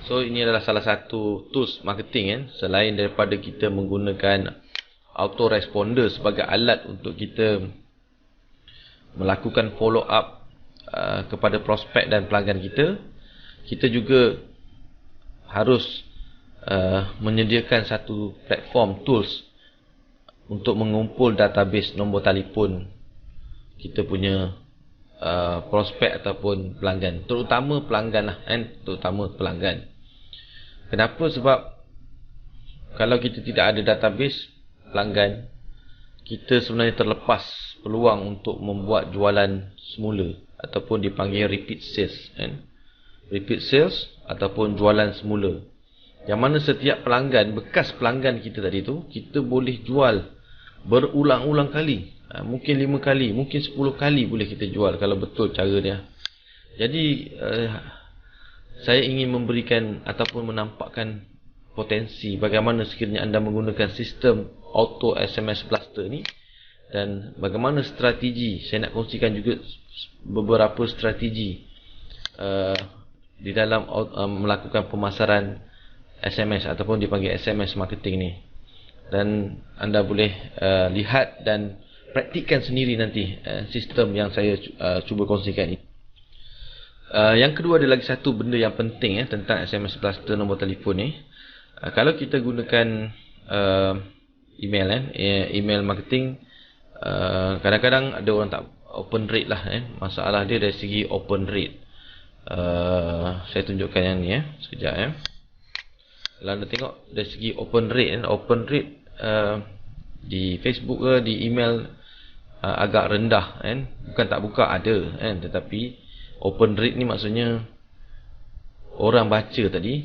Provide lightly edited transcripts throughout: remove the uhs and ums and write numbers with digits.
So ini adalah salah satu tools marketing kan, selain daripada kita menggunakan autoresponder sebagai alat untuk kita melakukan follow up kepada prospek dan pelanggan kita, kita juga harus menyediakan satu platform tools untuk mengumpul database nombor telefon kita punya prospek ataupun pelanggan, terutama pelanggan lah kan, terutama pelanggan. Kenapa? Sebab kalau kita tidak ada database pelanggan, kita sebenarnya terlepas peluang untuk membuat jualan semula ataupun dipanggil repeat sales kan? Repeat sales ataupun jualan semula, yang mana setiap pelanggan, bekas pelanggan kita tadi tu, kita boleh jual berulang-ulang kali. Mungkin 5 kali, mungkin 10 kali boleh kita jual kalau betul cara dia. Jadi saya ingin memberikan ataupun menampakkan potensi bagaimana sekiranya anda menggunakan sistem auto SMS blaster ni, dan bagaimana strategi. Saya nak kongsikan juga beberapa strategi di dalam melakukan pemasaran SMS ataupun dipanggil SMS marketing ni. Dan anda boleh lihat dan praktikkan sendiri nanti sistem yang saya cuba kongsikan ni. Yang kedua, ada lagi satu benda yang penting tentang SMS blaster nombor telefon ni. Kalau kita gunakan email email marketing, kadang-kadang ada orang tak open rate lah masalah dia dari segi open rate. Saya tunjukkan yang ni sekejap Kalau anda tengok dari segi open rate di Facebook ke di email agak rendah bukan tak buka, ada tetapi open rate ni maksudnya orang baca tadi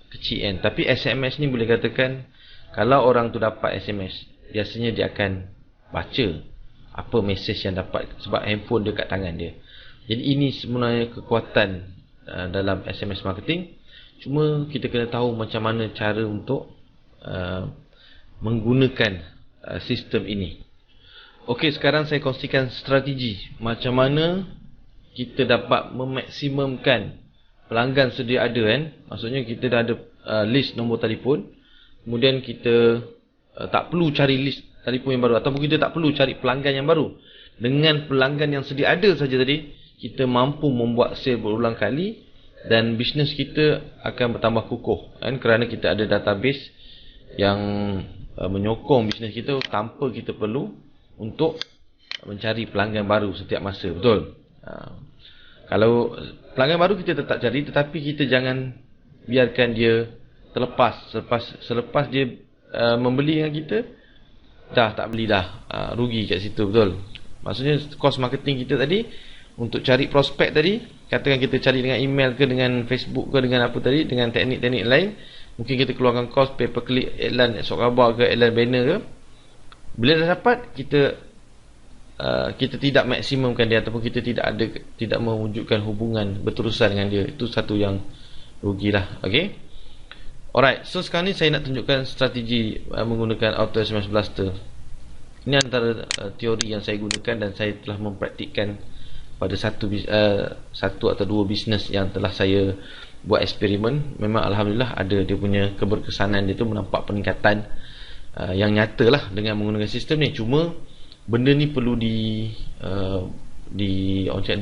kecil tapi SMS ni boleh katakan kalau orang tu dapat SMS, biasanya dia akan baca apa mesej yang dapat sebab handphone dia kat tangan dia. Jadi ini sebenarnya kekuatan dalam SMS marketing. Cuma kita kena tahu macam mana cara untuk menggunakan sistem ini. Okey, sekarang saya kongsikan strategi macam mana kita dapat memaksimumkan pelanggan sedia ada Maksudnya kita dah ada list nombor telefon, kemudian kita tak perlu cari list telefon yang baru, ataupun kita tak perlu cari pelanggan yang baru. Dengan pelanggan yang sedia ada saja tadi, kita mampu membuat sale berulang kali dan bisnes kita akan bertambah kukuh kerana kita ada database yang menyokong bisnes kita tanpa kita perlu untuk mencari pelanggan baru setiap masa. Betul? Kalau pelanggan baru kita tetap cari, tetapi kita jangan biarkan dia terlepas. Selepas dia membeli dengan kita, dah tak beli dah, rugi kat situ. Betul? Maksudnya cost marketing kita tadi untuk cari prospek tadi, katakan kita cari dengan email ke, dengan Facebook ke, dengan apa tadi, dengan teknik-teknik lain, mungkin kita keluarkan cost pay per click, iklan esok khabar ke, iklan banner ke. Bila dah dapat, kita tidak maksimumkan dia, ataupun kita tidak mewujudkan hubungan berterusan dengan dia. Itu satu yang rugilah. Okay? Alright, so sekarang ni saya nak tunjukkan strategi menggunakan auto SMS blaster. Ini antara teori yang saya gunakan dan saya telah mempraktikkan pada satu atau dua bisnes yang telah saya buat eksperimen. Memang alhamdulillah ada dia punya keberkesanan dia tu, menampak peningkatan yang nyata lah dengan menggunakan sistem ni. Cuma benda ni perlu di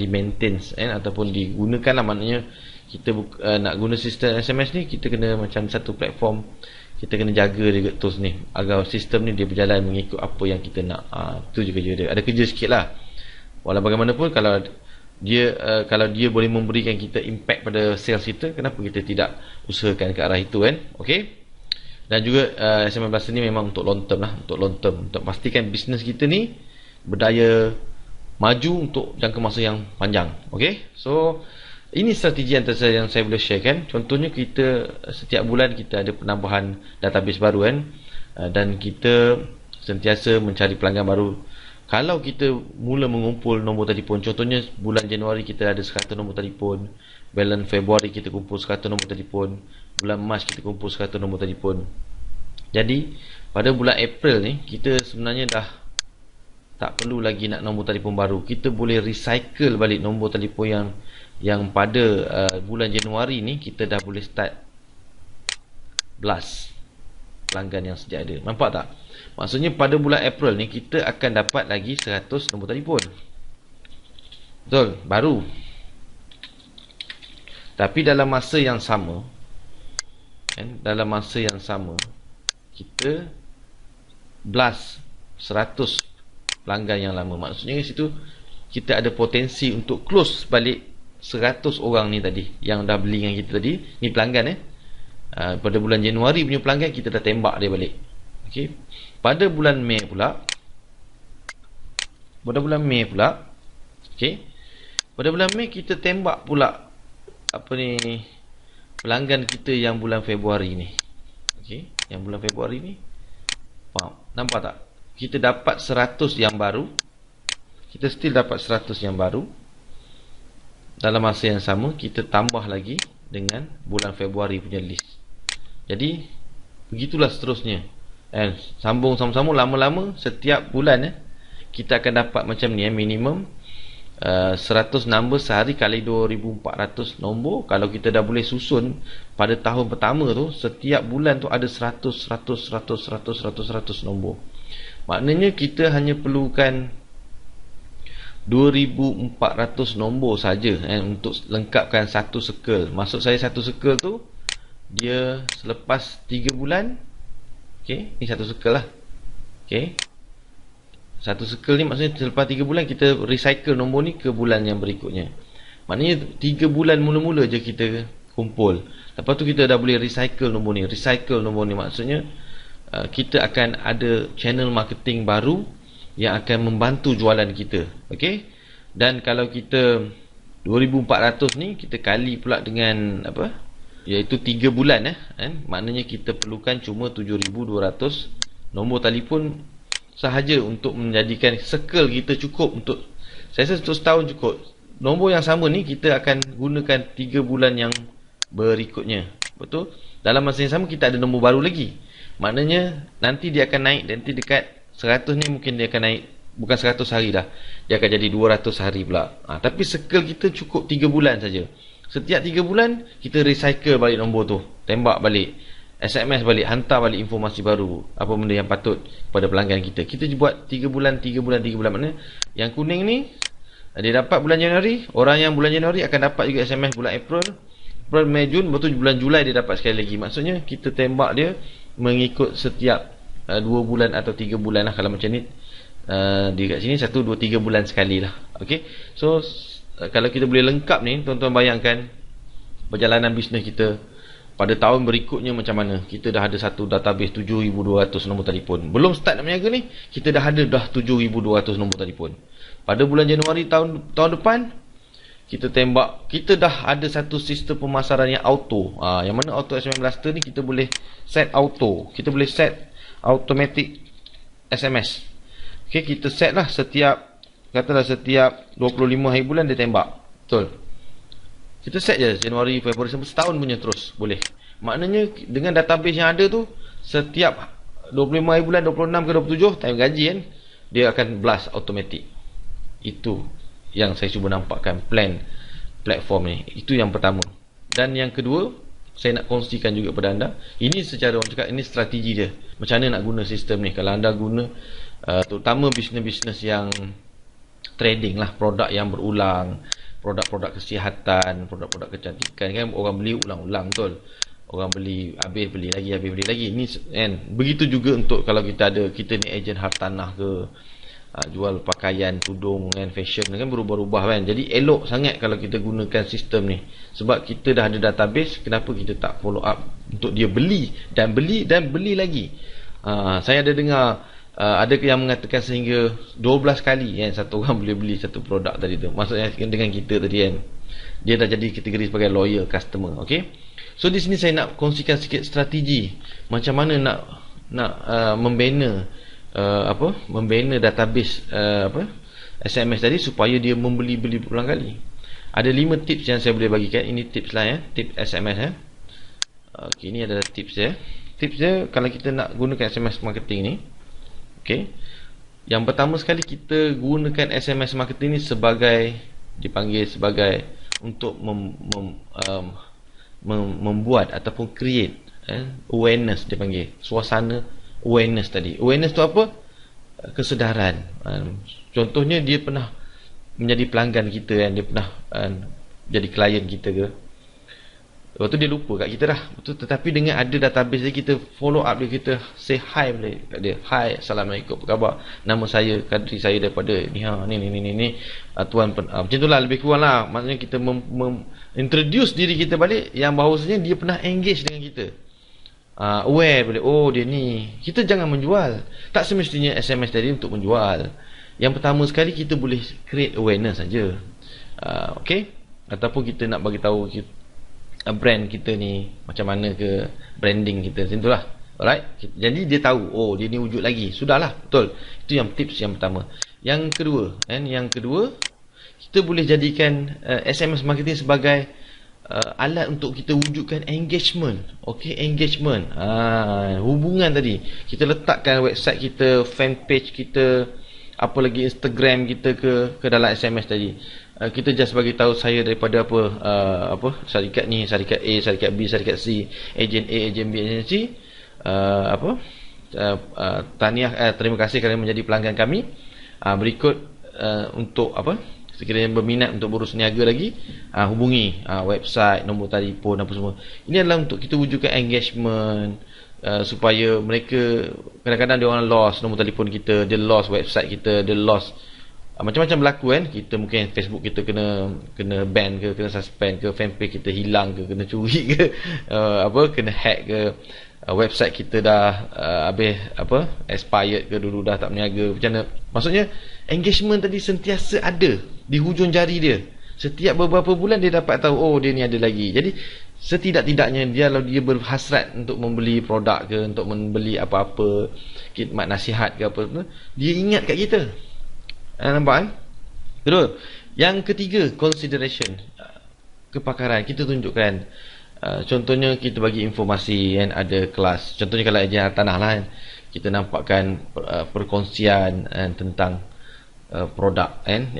maintain ataupun digunakan lah. Maknanya kita nak guna sistem SMS ni, kita kena macam satu platform, kita kena jaga dia tools ni agar sistem ni dia berjalan mengikut apa yang kita nak. Itu je kerja dia. Ada kerja sikit lah. Walau bagaimanapun, kalau dia boleh memberikan kita impact pada sales kita, kenapa kita tidak usahakan ke arah itu Okay. Dan juga SMS blaster ni memang untuk long term lah, untuk pastikan bisnes kita ni berdaya maju untuk jangka masa yang panjang. Okay. So ini strategi yang saya boleh sharekan. Contohnya, kita setiap bulan kita ada penambahan database baru dan kita sentiasa mencari pelanggan baru. Kalau kita mula mengumpul nombor telefon, contohnya bulan Januari kita ada 100 nombor telefon, bulan Februari kita kumpul 100 nombor telefon, bulan Mac kita kumpul 100 nombor telefon. Jadi pada bulan April ni, kita sebenarnya dah tak perlu lagi nak nombor telefon baru. Kita boleh recycle balik nombor telefon yang pada bulan Januari ni kita dah boleh start blast pelanggan yang sedia ada. Nampak tak? Maksudnya pada bulan April ni kita akan dapat lagi 100 nombor telefon. Betul? Baru. Tapi dalam masa yang sama, dalam masa yang sama kita blast 100 pelanggan yang lama. Maksudnya di situ kita ada potensi untuk close balik 100 orang ni tadi yang dah beli dengan kita tadi. Ni pelanggan pada bulan Januari punya pelanggan kita dah tembak dia balik. Okey. Pada bulan Mei pula, okey. Pada bulan Mei kita tembak pula pelanggan kita yang bulan Februari ni. Okey, yang bulan Februari ni. Faham? Nampak tak? Kita dapat 100 yang baru. Kita still dapat 100 yang baru. Dalam masa yang sama kita tambah lagi dengan bulan Februari punya list. Jadi begitulah seterusnya. Sambung sama-sama, lama-lama setiap bulan kita akan dapat macam ni minimum 100 nombor sehari kali 2400 nombor. Kalau kita dah boleh susun pada tahun pertama tu, setiap bulan tu ada 100 nombor. Maknanya kita hanya perlukan 2400 nombor saja untuk lengkapkan satu circle. Maksud saya satu circle tu dia selepas 3 bulan. Okey, ni satu circle lah. Okey. Satu circle ni maksudnya selepas 3 bulan kita recycle nombor ni ke bulan yang berikutnya. Maknanya 3 bulan mula-mula je kita kumpul. Lepas tu kita dah boleh recycle nombor ni. Recycle nombor ni maksudnya kita akan ada channel marketing baru yang akan membantu jualan kita. Okey. Dan kalau kita 2400 ni kita kali pula dengan iaitu 3 bulan maknanya kita perlukan cuma 7200 nombor telefon sahaja untuk menjadikan circle kita cukup untuk, saya rasa untuk setahun cukup. Nombor yang sama ni kita akan gunakan 3 bulan yang berikutnya. Betul? Dalam masa yang sama kita ada nombor baru lagi. Maknanya nanti dia akan naik, nanti dekat 100 ni mungkin dia akan naik bukan 100 hari dah. Dia akan jadi 200 hari pula. Tapi circle kita cukup 3 bulan saja. Setiap 3 bulan kita recycle balik nombor tu, tembak balik, SMS balik, hantar balik informasi baru, apa benda yang patut pada pelanggan kita. Kita buat 3 bulan. Maknanya yang kuning ni dia dapat bulan Januari, orang yang bulan Januari akan dapat juga SMS bulan April, Mei, Jun, betul bulan Julai dia dapat sekali lagi. Maksudnya kita tembak dia mengikut setiap 2 bulan atau 3 bulan lah. Kalau macam ni di kat sini 1, 2, 3 bulan sekali lah. Okay. So kalau kita boleh lengkap ni, tuan-tuan bayangkan perjalanan bisnes kita pada tahun berikutnya macam mana. Kita dah ada satu database 7200 nombor telefon. Belum start nak berniaga ni, kita dah ada 7200 nombor telefon. Pada bulan Januari tahun depan kita tembak, kita dah ada satu sistem pemasaran yang auto. Yang mana auto SMS blaster ni kita boleh set auto. Kita boleh set automatic SMS. Okay, kita set lah setiap 25 hari bulan dia tembak. Betul. Kita set je Januari, Februari sampai setahun punya terus boleh. Maknanya dengan database yang ada tu, setiap 25 hari bulan, 26 ke 27 time gaji dia akan blast automatic. Itu yang saya cuba nampakkan plan platform ni. Itu yang pertama. Dan yang kedua, saya nak kongsikan juga pada anda. Ini secara orang cakap, ini strategi dia. Macam mana nak guna sistem ni. Kalau anda guna terutama bisnes-bisnes yang trading lah, produk yang berulang, produk-produk kesihatan, produk-produk kecantikan kan, orang beli ulang-ulang, betul. Orang beli, habis beli lagi. Ni begitu juga untuk kalau kita ni ejen hartanah ke, jual pakaian, tudung kan, fashion kan, berubah-ubah kan. Jadi elok sangat kalau kita gunakan sistem ni. Sebab kita dah ada database, kenapa kita tak follow up untuk dia beli dan beli lagi. Saya ada dengar ada yang mengatakan sehingga 12 kali satu orang boleh beli satu produk tadi tu. Maksudnya dengan kita tadi dia dah jadi kategori sebagai loyal customer. Okay. So di sini saya nak kongsikan sikit strategi macam mana nak membina database SMS tadi supaya dia membeli berulang kali. Ada 5 tips yang saya boleh bagikan. Ini tips lah tips SMS Okay, ini adalah tips dia. Tips dia kalau kita nak gunakan SMS marketing ni. Okay. Yang pertama sekali, kita gunakan SMS marketing ni dipanggil sebagai untuk membuat ataupun create awareness dia panggil, suasana awareness tadi. Awareness tu apa? Kesedaran. Contohnya dia pernah menjadi pelanggan kita kan, dia pernah jadi klien kita ke, lepas tu dia lupa kat kita dah, betul. Tetapi dengan ada database dia, kita follow up dia, kita say hi kat dia. Hi, Assalamualaikum, apa khabar? Nama saya Kadri, saya daripada ni tuan macam tu lah, lebih kurang lah. Maksudnya kita introduce diri kita balik, yang bahawasanya dia pernah engage dengan kita, aware boleh, oh dia ni. Kita jangan menjual, tak semestinya SMS tadi untuk menjual. Yang pertama sekali kita boleh create awareness saja. Okay, ataupun kita nak bagi tahu brand kita ni macam mana ke, branding kita macam itulah. Alright, jadi dia tahu, oh dia ni wujud lagi, sudahlah, betul. Itu yang tips yang pertama. Yang kedua, kita boleh jadikan SMS marketing sebagai alat untuk kita wujudkan engagement. Okay, engagement, hubungan tadi. Kita letakkan website kita, fanpage kita, apa lagi, Instagram kita ke dalam SMS tadi. Kita just bagi tahu saya daripada syarikat ni, syarikat A, syarikat B, syarikat C, ejen A, ejen B, ejen C. Tahniah, terima kasih kerana menjadi pelanggan kami. Berikut untuk sekiranya berminat untuk berus niaga lagi, hubungi website, nombor telefon, apa semua. Ini adalah untuk kita wujudkan engagement, supaya mereka, kadang-kadang dia orang lost nombor telefon kita, dia lost website kita, dia lost macam-macam berlaku kan. Kita mungkin Facebook kita kena ban ke, kena suspend ke, fanpage kita hilang ke, kena curi ke, kena hack ke, website kita dah habis expired ke, dulu dah tak berniaga, macam mana. Maksudnya engagement tadi sentiasa ada di hujung jari dia. Setiap beberapa bulan dia dapat tahu, oh dia ni ada lagi. Jadi setidak-tidaknya dia berhasrat untuk membeli produk ke, untuk membeli apa-apa, khidmat nasihat ke apa, dia ingat kat kita. Nampak kan? Kedua. Yang ketiga, consideration, kepakaran. Kita tunjukkan, contohnya kita bagi informasi kan, ada kelas. Contohnya kalau ejen hartanah lah kan, kita nampakkan perkongsian tentang produk kan,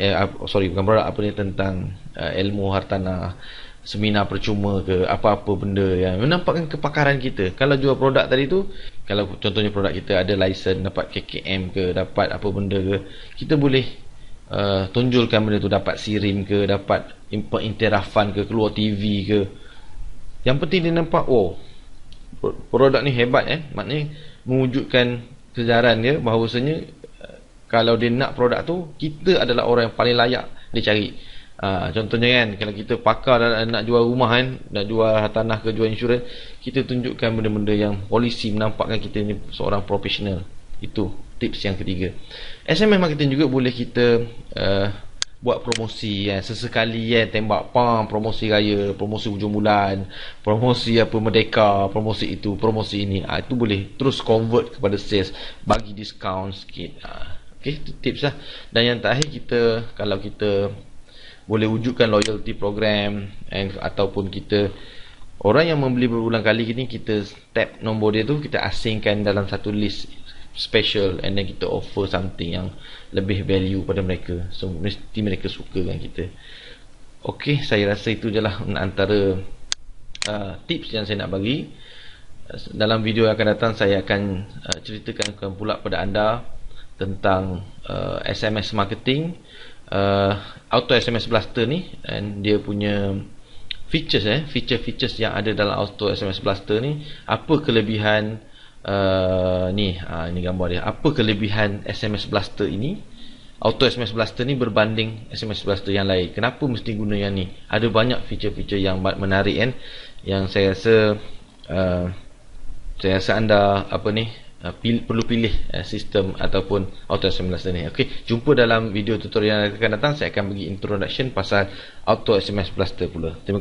bukan produk, tentang ilmu hartanah, seminar percuma ke, apa-apa benda yang menampakkan kepakaran kita. Kalau jual produk tadi tu, kalau contohnya produk kita ada license, dapat KKM ke, dapat apa benda ke, kita boleh tunjulkan benda tu, dapat sirim ke, dapat interafan ke, keluar TV ke. Yang penting dia nampak, oh produk ni hebat maknanya mewujudkan kesedaran dia bahawasanya kalau dia nak produk tu, kita adalah orang yang paling layak dia cari. Contohnya kan, kalau kita pakar nak jual rumah kan, nak jual tanah ke, jual insurans, kita tunjukkan benda-benda yang polisi, menampakkan kita ni seorang profesional. Itu tips yang ketiga. SMS marketing juga boleh kita buat promosi sesekali tembak promosi raya, promosi hujung bulan, promosi merdeka, promosi itu, promosi ini. Itu boleh terus convert kepada sales, bagi diskaun sikit. Okay, itu tips lah. Dan yang terakhir, kalau kita boleh wujudkan loyalty program, ataupun kita, orang yang membeli berulang kali ni, kita tap nombor dia tu, kita asingkan dalam satu list special, and then kita offer something yang lebih value pada mereka, so mesti mereka suka kan kita. Ok, saya rasa itu je lah antara tips yang saya nak bagi. Dalam video yang akan datang, saya akan ceritakan pula pada anda tentang SMS marketing, Auto SMS Blaster ni, dan dia punya features yang ada dalam Auto SMS Blaster ni. Apa kelebihan ini gambar dia. Apa kelebihan SMS Blaster ini, Auto SMS Blaster ni berbanding SMS Blaster yang lain? Kenapa mesti guna yang ni? Ada banyak feature-feature yang menarik kan, yang saya rasa anda perlu pilih sistem ataupun Auto SMS Blaster ni. Okey, jumpa dalam video tutorial yang akan datang. Saya akan bagi introduction pasal Auto SMS Blaster pula. Terima kasih.